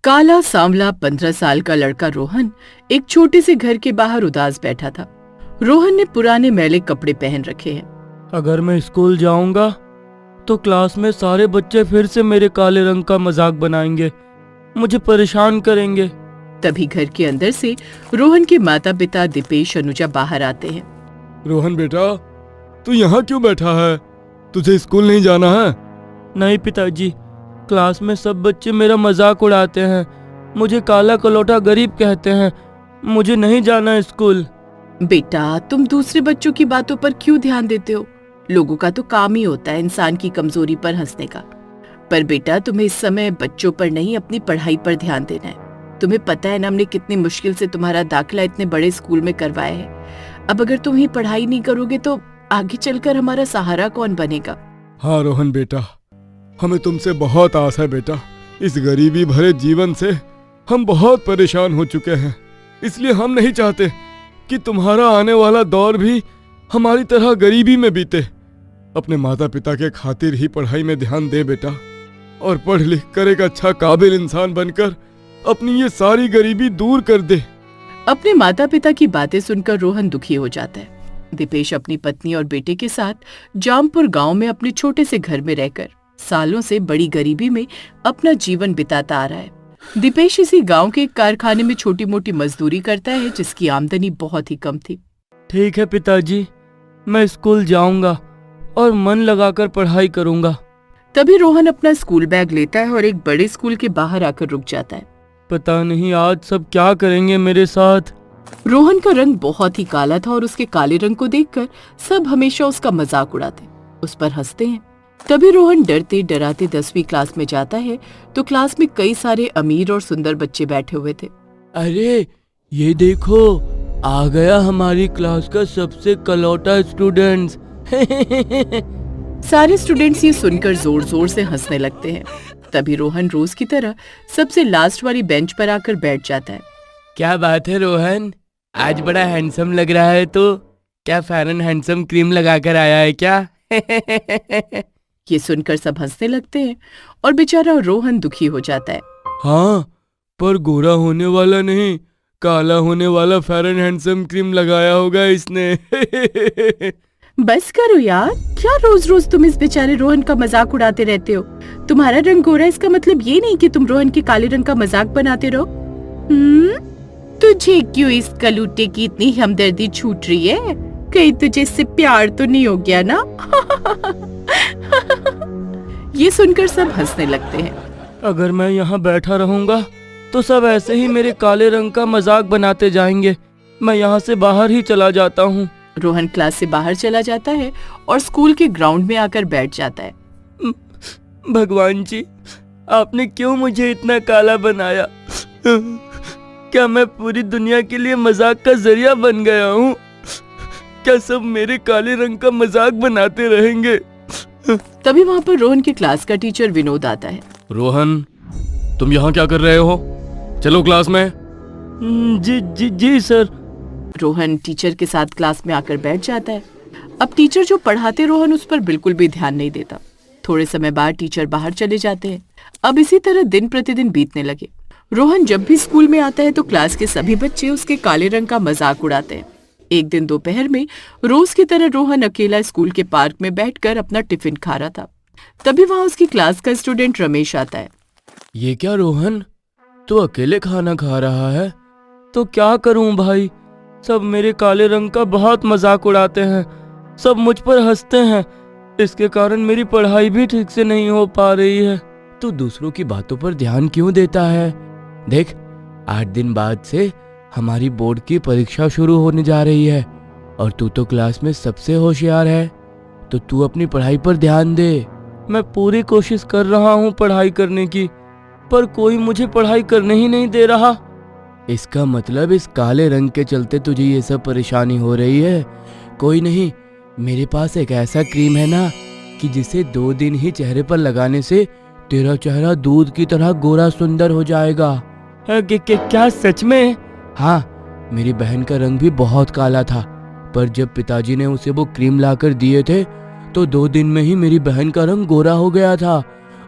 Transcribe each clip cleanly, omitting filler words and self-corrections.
काला सांवला 15 साल का लड़का रोहन एक छोटे से घर के बाहर उदास बैठा था। रोहन ने पुराने मैले कपड़े पहन रखे हैं। अगर मैं स्कूल जाऊंगा तो क्लास में सारे बच्चे फिर से मेरे काले रंग का मजाक बनाएंगे, मुझे परेशान करेंगे। तभी घर के अंदर से रोहन के माता पिता दीपेश अनुजा बाहर आते हैं। रोहन बेटा, तू यहाँ क्यों बैठा है? तुझे स्कूल नहीं जाना है? नहीं पिताजी, क्लास में सब बच्चे मेरा मजाक उड़ाते हैं, मुझे काला कलौटा गरीब कहते हैं, मुझे नहीं जाना स्कूल। बेटा, तुम दूसरे बच्चों की बातों पर क्यों ध्यान देते हो? लोगों का तो काम ही होता है इंसान की कमजोरी पर हंसने का। पर बेटा, तुम्हें इस समय बच्चों पर नहीं, अपनी पढ़ाई पर ध्यान देना है। तुम्हें पता है ना, हमने कितनी मुश्किल से तुम्हारा दाखिला इतने बड़े स्कूल में करवाया है। अब अगर तुम ही पढ़ाई नहीं करोगे तो आगे चलकर हमारा सहारा कौन बनेगा? हाँ रोहन बेटा, हमें तुमसे बहुत आस है बेटा। इस गरीबी भरे जीवन से हम बहुत परेशान हो चुके हैं, इसलिए हम नहीं चाहते कि तुम्हारा आने वाला दौर भी हमारी तरह गरीबी में बीते। अपने माता पिता के खातिर ही पढ़ाई में ध्यान दे बेटा, और पढ़ लिख कर एक अच्छा काबिल इंसान बनकर अपनी ये सारी गरीबी दूर कर दे। अपने माता पिता की बातें सुनकर रोहन दुखी हो जाता है। दीपेश अपनी पत्नी और बेटे के साथ जामपुर गांव में अपने छोटे से घर में रहकर सालों से बड़ी गरीबी में अपना जीवन बिताता आ रहा है। दीपेश इसी गांव के एक कारखाने में छोटी मोटी मजदूरी करता है, जिसकी आमदनी बहुत ही कम थी। ठीक है पिताजी, मैं स्कूल जाऊंगा और मन लगाकर पढ़ाई करूंगा। तभी रोहन अपना स्कूल बैग लेता है और एक बड़े स्कूल के बाहर आकर रुक जाता है। पता नहीं आज सब क्या करेंगे मेरे साथ। रोहन का रंग बहुत ही काला था और उसके काले रंग को देखकर सब हमेशा उसका मजाक उड़ाते, उस पर हंसते हैं। तभी रोहन डरते डराते 10वीं क्लास में जाता है तो क्लास में कई सारे अमीर और सुंदर बच्चे बैठे हुए थे। अरे ये देखो, आ गया हमारी क्लास का सबसे कलौटा स्टूडेंट्स। सारे स्टूडेंट्स ये सुनकर जोर जोर से हंसने लगते हैं। तभी रोहन रोज की तरह सबसे लास्ट वाली बेंच पर आकर बैठ जाता है। क्या बात है रोहन, आज बड़ा हैंडसम लग रहा है। तो क्या फेयर एंड हैंडसम क्रीम लगाकर आया है क्या? ये सुनकर सब हंसने लगते हैं और बेचारा रोहन दुखी हो जाता है। हाँ, पर गोरा होने वाला नहीं, काला होने वाला फेयर एंड हैंडसम क्रीम लगाया होगा इसने। बस करो यार, क्या रोज रोज तुम इस बेचारे रोहन का मजाक उड़ाते रहते हो? तुम्हारा रंग गोरा, इसका मतलब ये नहीं कि तुम रोहन के काले रंग का मजाक बनाते रहो। तुझे क्यों इस कलूटे की इतनी हमदर्दी छूट रही है? कहीं तुझे इससे प्यार तो नहीं हो गया ना? ये सुनकर सब हंसने लगते हैं। अगर मैं यहाँ बैठा रहूंगा तो सब ऐसे ही मेरे काले रंग का मजाक बनाते जाएंगे। मैं यहाँ से बाहर ही चला जाता हूँ। रोहन क्लास से बाहर चला जाता है और स्कूल के ग्राउंड में आकर बैठ जाता है। भगवान जी, आपने क्यों मुझे इतना काला बनाया? क्या मैं पूरी दुनिया के लिए मजाक का जरिया बन गया हूँ? क्या सब मेरे काले रंग का मजाक बनाते रहेंगे? तभी वहाँ पर रोहन के क्लास का टीचर विनोद आता है। रोहन, तुम यहाँ क्या कर रहे हो? चलो क्लास में। जी जी जी सर। रोहन टीचर के साथ क्लास में आकर बैठ जाता है। अब टीचर जो पढ़ाते रोहन उस पर बिल्कुल भी ध्यान नहीं देता। थोड़े समय बाद टीचर बाहर चले जाते हैं। अब इसी तरह दिन प्रतिदिन बीतने लगे। रोहन जब भी स्कूल में आता है तो क्लास के सभी बच्चे उसके काले रंग का मजाक उड़ाते हैं। एक दिन दोपहर में रोज की तरह रोहन अकेला स्कूल के पार्क में बैठकर अपना टिफिन खा रहा था। तभी वहाँ उसकी क्लास का स्टूडेंट रमेश आता है। ये क्या रोहन, तू अकेले खाना खा रहा है? तो क्या करूं भाई, सब मेरे काले रंग का बहुत मजाक उड़ाते हैं, सब मुझ पर हंसते हैं। इसके कारण मेरी पढ़ाई भी ठीक से नहीं हो पा रही है। तू दूसरों की बातों पर ध्यान क्यों देता है? देख, 8 दिन बाद से हमारी बोर्ड की परीक्षा शुरू होने जा रही है और तू तो क्लास में सबसे होशियार है, तो तू अपनी पढ़ाई पर ध्यान दे। मैं पूरी कोशिश कर रहा हूँ पढ़ाई करने की, पर कोई मुझे पढ़ाई करने ही नहीं दे रहा। इसका मतलब इस काले रंग के चलते तुझे ये सब परेशानी हो रही है। कोई नहीं, मेरे पास एक ऐसा क्रीम है ना कि जिसे 2 दिन ही चेहरे पर लगाने से तेरा चेहरा दूध की तरह गोरा सुंदर हो जाएगा। क्या सच में? हाँ, मेरी बहन का रंग भी बहुत काला था, पर जब पिताजी ने उसे वो क्रीम लाकर दिए थे तो 2 दिन में ही मेरी बहन का रंग गोरा हो गया था।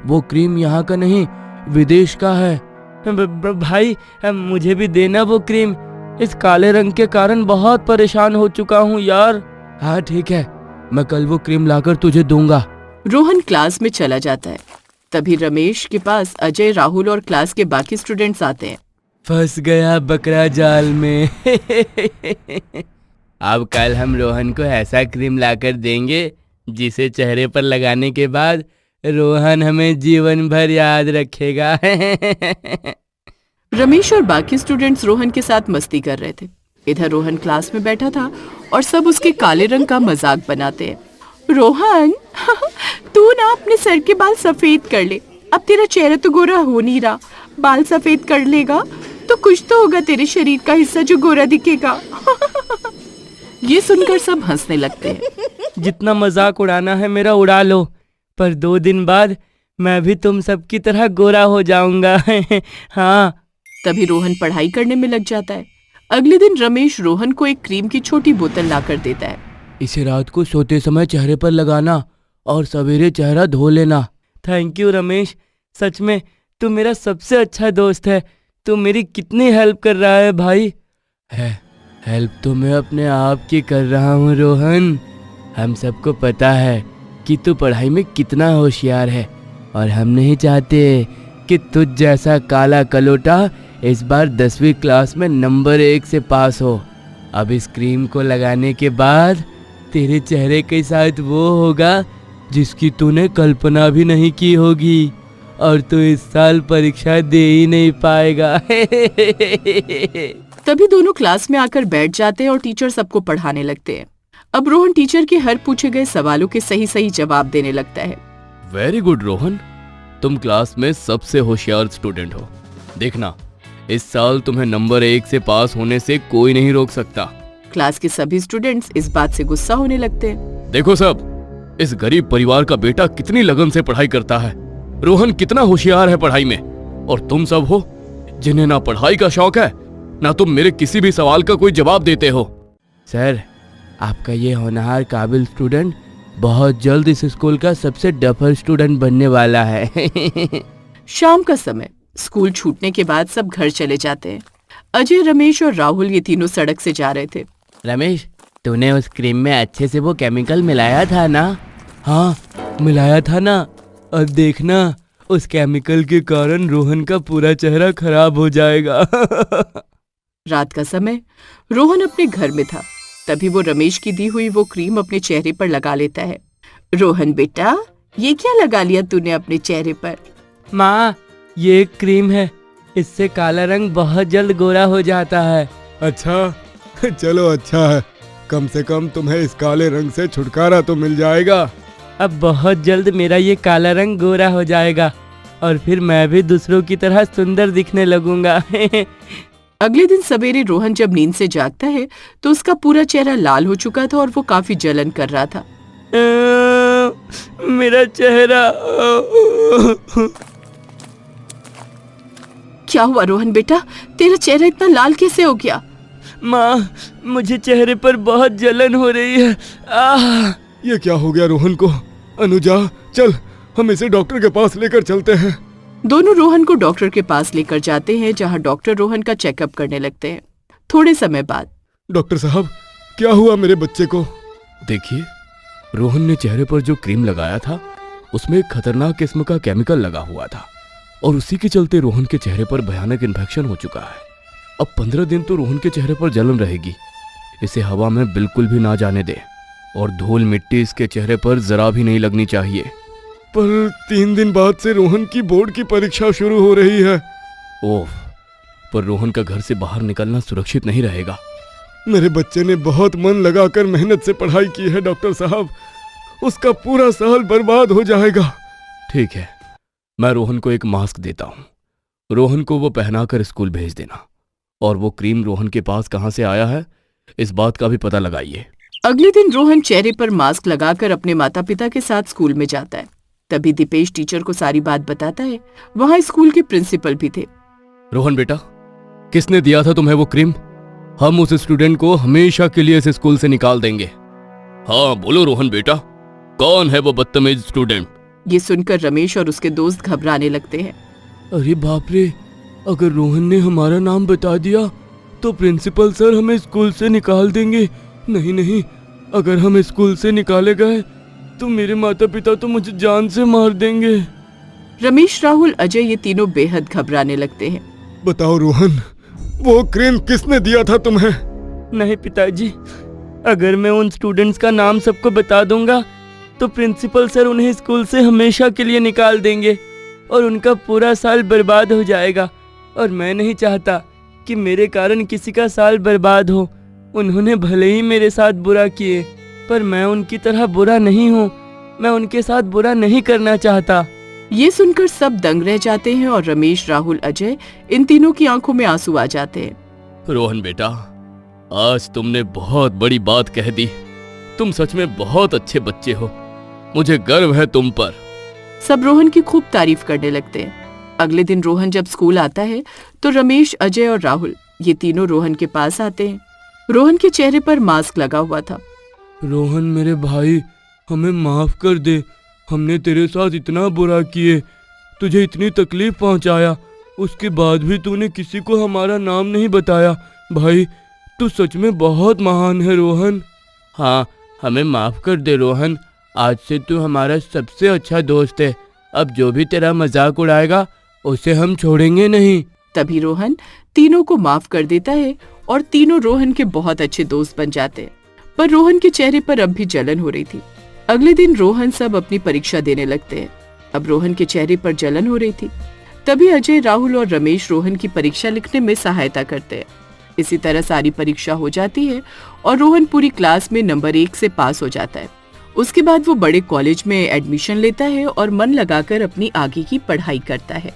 वो क्रीम यहाँ का नहीं, विदेश का है। भाई मुझे भी देना वो क्रीम। इस काले रंग के कारण बहुत परेशान हो चुका हूँ यार। हाँ ठीक है, मैं कल वो क्रीम लाकर तुझे दूंगा। रोहन क्लास में चला जाता है। तभी रमेश के पास अजय, राहुल और क्लास के बाकी स्टूडेंट्स आते हैं। फंस गया बकरा जाल में। अब कल हम रोहन को ऐसा क्रीम लाकर देंगे जिसे चेहरे पर लगाने के बाद रोहन हमें जीवन भर याद रखेगा। रमेश और बाकी स्टूडेंट्स रोहन के साथ मस्ती कर रहे थे। इधर रोहन क्लास में बैठा था और सब उसके काले रंग का मजाक बनाते हैं। रोहन, तू ना अपने सर के बाल सफेद कर ले। अब तेरा चेहरा तो गोरा हो नहीं रहा, बाल सफेद कर लेगा तो कुछ तो होगा तेरे शरीर का हिस्सा जो गोरा दिखेगा। ये सुनकर सब हंसने लगते हैं। जितना मजाक उड़ाना है मेरा उड़ा लो, पर 2 दिन बाद मैं भी तुम सबकी तरह गोरा हो जाऊंगा। हाँ। तभी रोहन पढ़ाई करने में लग जाता है। अगले दिन रमेश रोहन को एक क्रीम की छोटी बोतल लाकर देता है। इसे रात को सोते समय चेहरे पर लगाना और सवेरे चेहरा धो लेना। थैंक यू रमेश, सच में तू मेरा सबसे अच्छा दोस्त है। तू मेरी कितनी हेल्प कर रहा है भाई। हेल्प तो मैं अपने आप की कर रहा हूँ रोहन। हम सबको पता है कि तू पढ़ाई में कितना होशियार है और हम नहीं चाहते कि तुझ जैसा काला कलोटा इस बार 10वीं क्लास में नंबर 1 से पास हो। अब इस क्रीम को लगाने के बाद तेरे चेहरे के साथ वो होगा जिसकी तूने कल्पना भी नहीं की होगी और तू इस साल परीक्षा दे ही नहीं पाएगा। तभी दोनों क्लास में आकर बैठ जाते हैं और टीचर सबको पढ़ाने लगते हैं। अब रोहन टीचर के हर पूछे गए सवालों के सही सही जवाब देने लगता है। वेरी गुड रोहन, तुम क्लास में सबसे होशियार स्टूडेंट हो। देखना, इस साल तुम्हें नंबर 1 से पास होने से कोई नहीं रोक सकता। क्लास के सभी स्टूडेंट्स इस बात से गुस्सा होने लगते हैं। देखो सब, इस गरीब परिवार का बेटा कितनी लगन से पढ़ाई करता है। रोहन कितना होशियार है पढ़ाई में, और तुम सब हो जिन्हें ना पढ़ाई का शौक है ना तुम मेरे किसी भी सवाल का कोई जवाब देते हो। सर, आपका ये होनहार काबिल स्टूडेंट बहुत जल्द इस स्कूल का सबसे डफर स्टूडेंट बनने वाला है। शाम का समय, स्कूल छूटने के बाद सब घर चले जाते हैं। अजय, रमेश और राहुल ये तीनों सड़क से जा रहे थे। रमेश, तूने उस क्रीम में अच्छे से वो केमिकल मिलाया था ना? हाँ, मिलाया था ना। अब देखना, उस केमिकल के कारण रोहन का पूरा चेहरा खराब हो जाएगा। रात का समय, रोहन अपने घर में था। तभी वो रमेश की दी हुई वो क्रीम अपने चेहरे पर लगा लेता है। रोहन बेटा, ये क्या लगा लिया तूने अपने चेहरे पर? माँ, ये एक क्रीम है, इससे काला रंग बहुत जल्द गोरा हो जाता है। अच्छा, चलो अच्छा है, कम से कम तुम्हें इस काले रंग से छुटकारा तो मिल जाएगा। अब बहुत जल्द मेरा ये काला रंग गोरा हो जाएगा और फिर मैं भी दूसरों की तरह सुंदर दिखने लगूंगा। अगले दिन सवेरे रोहन जब नींद से जागता है तो उसका पूरा चेहरा लाल हो चुका था और वो काफी जलन कर रहा था। मेरा चेहरा। क्या हुआ रोहन बेटा, तेरा चेहरा इतना लाल कैसे हो गया? माँ, मुझे चेहरे पर बहुत जलन हो रही है। ये क्या हो गया रोहन को? अनुजा, चल हम इसे डॉक्टर के पास लेकर चलते हैं। दोनों रोहन को डॉक्टर के पास लेकर जाते हैं, जहां डॉक्टर रोहन का चेकअप करने लगते हैं। थोड़े समय बाद, डॉक्टर साहब, क्या हुआ मेरे बच्चे को? देखिए, रोहन ने चेहरे पर जो क्रीम लगाया था उसमें एक खतरनाक किस्म का केमिकल लगा हुआ था और उसी के चलते रोहन के चेहरे पर भयानक इन्फेक्शन हो चुका है। अब 15 दिन तो रोहन के चेहरे पर जलन रहेगी। इसे हवा में बिल्कुल भी ना जाने दे और धूल मिट्टी इसके चेहरे पर जरा भी नहीं लगनी चाहिए। पर 3 दिन बाद से रोहन की बोर्ड की परीक्षा शुरू हो रही है। ओह, पर रोहन का घर से बाहर निकलना सुरक्षित नहीं रहेगा। मेरे बच्चे ने बहुत मन लगाकर मेहनत से पढ़ाई की है डॉक्टर साहब, उसका पूरा साल बर्बाद हो जाएगा। ठीक है, मैं रोहन को एक मास्क देता हूँ। रोहन को वो पहनाकर स्कूल भेज देना और वो क्रीम रोहन के पास कहाँ से आया है इस बात का भी पता लगाइए। अगले दिन रोहन चेहरे पर मास्क लगाकर अपने माता पिता के साथ स्कूल में जाता है। तभी दीपेश टीचर को सारी बात बताता है। वहाँ स्कूल के प्रिंसिपल भी थे। रोहन बेटा, किसने दिया था तुम्हें वो क्रीम? हम उस स्टूडेंट को हमेशा के लिए इस स्कूल से निकाल देंगे। हाँ बोलो रोहन बेटा, कौन है वो बदतमीज स्टूडेंट? ये सुनकर रमेश और उसके दोस्त घबराने लगते हैं। अरे बाप रे, अगर रोहन ने हमारा नाम बता दिया तो प्रिंसिपल सर हमें स्कूल से निकाल देंगे। नहीं नहीं, अगर हम स्कूल से निकाले गए तो मेरे माता पिता तो मुझे जान से मार देंगे। रमेश, राहुल, अजय ये तीनों बेहद घबराने लगते हैं। बताओ रोहन, वो क्रीम किसने दिया था तुम्हें? नहीं पिताजी, अगर मैं उन स्टूडेंट्स का नाम सबको बता दूंगा तो प्रिंसिपल सर उन्हें स्कूल से हमेशा के लिए निकाल देंगे और उनका पूरा साल बर्बाद हो जाएगा। और मैं नहीं चाहता कि मेरे कारण किसी का साल बर्बाद हो। उन्होंने भले ही मेरे साथ बुरा किए, पर मैं उनकी तरह बुरा नहीं हूँ। मैं उनके साथ बुरा नहीं करना चाहता। ये सुनकर सब दंग रह जाते हैं और रमेश, राहुल, अजय इन तीनों की आंखों में आंसू आ जाते हैं। रोहन बेटा, आज तुमने बहुत बड़ी बात कह दी। तुम सच में बहुत अच्छे बच्चे हो। मुझे गर्व है तुम पर। सब रोहन की खूब तारीफ करने लगते हैं। अगले दिन रोहन जब स्कूल आता है तो रमेश, अजय और राहुल ये तीनों रोहन के पास आते हैं। रोहन के चेहरे पर मास्क लगा हुआ था। रोहन मेरे भाई, हमें माफ कर दे। हमने तेरे साथ इतना बुरा किए, तुझे इतनी तकलीफ पहुंचाया, उसके बाद भी तूने किसी को हमारा नाम नहीं बताया। भाई, तू सच में बहुत महान है रोहन। हाँ, हमें माफ कर दे रोहन। आज से तू हमारा सबसे अच्छा दोस्त है। अब जो भी तेरा मजाक उड़ाएगा उसे हम छोड़ेंगे नहीं। तभी रोहन तीनों को माफ कर देता है और तीनों रोहन के बहुत अच्छे दोस्त बन जाते हैं। पर रोहन के चेहरे पर अब भी जलन हो रही थी। अगले दिन रोहन सब अपनी परीक्षा देने लगते हैं। अब रोहन के चेहरे पर जलन हो रही थी। तभी अजय, राहुल और रमेश रोहन की परीक्षा लिखने में सहायता करते हैं। इसी तरह सारी परीक्षा हो जाती है और रोहन पूरी क्लास में नंबर 1 से पास हो जाता है। उसके बाद वो बड़े कॉलेज में एडमिशन लेता है और मन लगाकर अपनी आगे की पढ़ाई करता है।